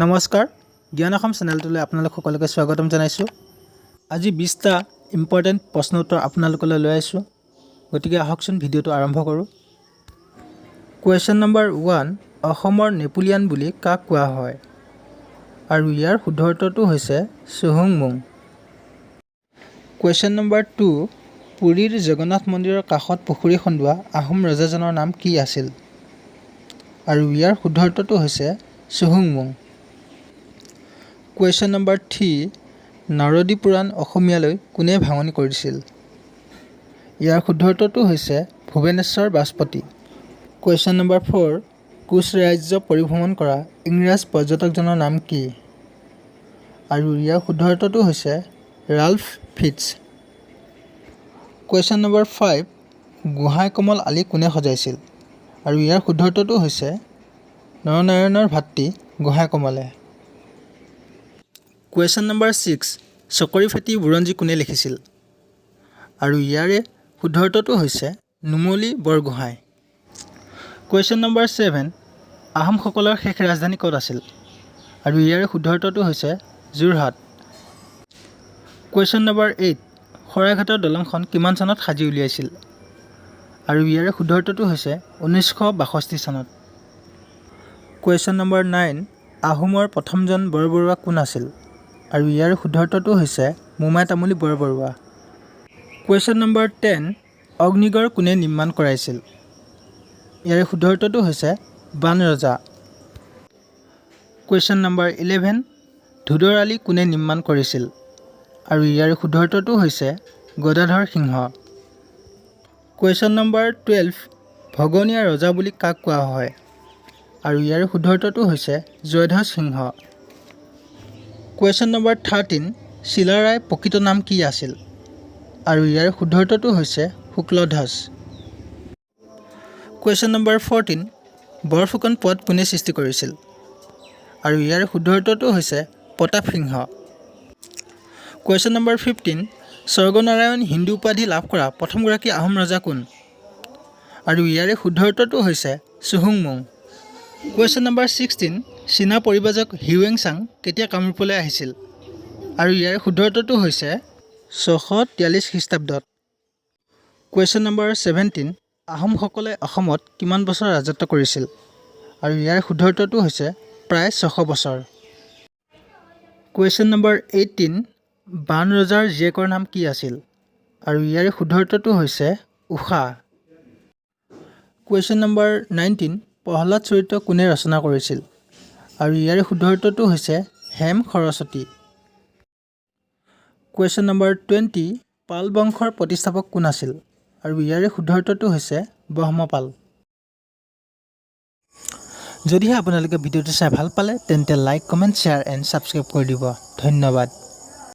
নমস্কাৰ জ্ঞান অসম চেনেলটোলৈ আপোনালোক সকলোকে স্বাগতম জনাইছোঁ। আজি 20টা ইম্পৰ্টেণ্ট প্ৰশ্ন উত্তৰ আপোনালোকলৈ লৈ আহিছোঁ। গতিকে আহকচোন ভিডিঅ'টো আৰম্ভ কৰোঁ। কুৱেশ্যন নম্বৰ 1, অসমৰ নেপোলিয়ান বুলি কাক কোৱা হয়? আৰু ইয়াৰ শুদ্ধ উত্তৰটো হৈছে চুহুংমুং। কুৱেশ্যন নম্বৰ 2, পুৰীৰ জগন্নাথ মন্দিৰৰ কাষত পুখুৰী খন্দোৱা আহোম ৰজাজনৰ নাম কি আছিল? আৰু ইয়াৰ শুদ্ধ উত্তৰটো হৈছে চুহুংমুং। কুৱেশ্যন নম্বৰ 3, নাৰদী পুৰাণ অসমীয়ালৈ কোনে ভাঙনি কৰিছিল? ইয়াৰ শুদ্ধ উত্তৰটো হৈছে ভুৱনেশ্বৰ বাজপতি। কুৱেশ্যন নম্বৰ 4, কোচ ৰাজ্য পৰিভ্ৰমণ কৰা ইংৰাজ পৰ্যটকজনৰ নাম কি? আৰু ইয়াৰ শুদ্ধ উত্তৰটো হৈছে Ralph Fitch. Question number 5, Gohain Kamal Ali কোনে সজাইছিল? আৰু ইয়াৰ শুদ্ধ উত্তৰটো হৈছে নৰনাৰায়ণৰ ভাতৃ গোহাঁই কমলে। কুৱেশ্যন নম্বৰ 6, চকৰি ফেটি বুৰঞ্জী কোনে লিখিছিল? আৰু ইয়াৰে শুদ্ধ উত্তৰটো হৈছে নুমলী বৰগোহাঁই। কুৱেশ্যন নম্বৰ 7, আহোমসকলৰ শেষ ৰাজধানী ক'ত আছিল? আৰু ইয়াৰে শুদ্ধ উত্তৰটো হৈছে যোৰহাট। কুৱেশ্যন নম্বৰ 8, শৰাইঘাটৰ দলংখন কিমান চনত সাজি উলিয়াইছিল? আৰু ইয়াৰে শুদ্ধ উত্তৰটো হৈছে 1962 চনত। কুৱেশ্যন নম্বৰ 9, আহোমৰ প্ৰথমজন বৰবৰুৱা কোন আছিল? আৰু ইয়াৰ শুদ্ধ উত্তৰটো হৈছে মোমাই তামুলী বৰবৰুৱা। কুৱেশ্যন নম্বৰ 10, অগ্নিগড় কোনে নিৰ্মাণ কৰাইছিল? ইয়াৰে শুদ্ধ উত্তৰটো হৈছে বান ৰজা। কুৱেশ্যন নম্বৰ 11, ধুদৰ আলি কোনে নিৰ্মাণ কৰিছিল? আৰু ইয়াৰ শুদ্ধ উত্তৰটো হৈছে গদাধৰ সিংহ। কুৱেশ্যন নম্বৰ 12, ভগনীয়া ৰজা বুলি কাক কোৱা হয়? আৰু ইয়াৰ শুদ্ধ উত্তৰটো হৈছে জয়ধ্বজ সিংহ। কুৱেশ্যন নম্বৰ 13, চিলাৰায়ৰ প্ৰকৃত নাম কি আছিল? আৰু ইয়াৰ শুদ্ধ উত্তৰটো হৈছে শুক্লধ্বজ। কুৱেশ্যন নম্বৰ 14, বৰফুকন পদ কোনে সৃষ্টি কৰিছিল? আৰু ইয়াৰ শুদ্ধ উত্তৰটো হৈছে প্ৰতাপ সিংহ। কুৱেশ্যন নম্বৰ 15, স্বৰ্গনাৰায়ণ হিন্দু উপাধি লাভ কৰা প্ৰথমগৰাকী আহোম ৰজা কোন? আৰু ইয়াৰে শুদ্ধ উত্তৰটো হৈছে চুহুংমুং। কুৱেশ্যন নম্বৰ 16, চীনা পৰিব্ৰাজক হিউৱেন চাং কেতিয়া কামৰূপলৈ আহিছিল? আৰু ইয়াৰ শুদ্ধ উত্তৰটো হৈছে 643 খ্ৰীষ্টাব্দত। কুৱেশ্যন নম্বৰ 17, আহোমসকলে অসমত কিমান বছৰ ৰাজত্ব কৰিছিল? আৰু ইয়াৰ শুদ্ধ উত্তৰটো হৈছে প্ৰায় 600 বছৰ। কুৱেশ্যন নম্বৰ 18, বান ৰজাৰ জীয়েকৰ নাম কি আছিল? আৰু ইয়াৰ শুদ্ধ উত্তৰটো হৈছে ঊষা। কুৱেশ্যন নম্বৰ 19, প্ৰহ্লাদ চৰিত্ৰ কোনে ৰচনা কৰিছিল? আৰু ইয়াৰ শুদ্ধ উত্তৰটো হৈছে হেম সৰস্বতী। কুৱেশ্যন নম্বৰ 20, পাল বংশৰ প্ৰতিষ্ঠাপক কোন আছিল? আৰু ইয়াৰে শুদ্ধ উত্তৰটো হৈছে ব্ৰহ্মপাল। যদিহে আপোনালোকে ভিডিঅ'টো চাই ভাল পালে তেন্তে like, comment, share and subscribe কৰি দিব। ধন্যবাদ।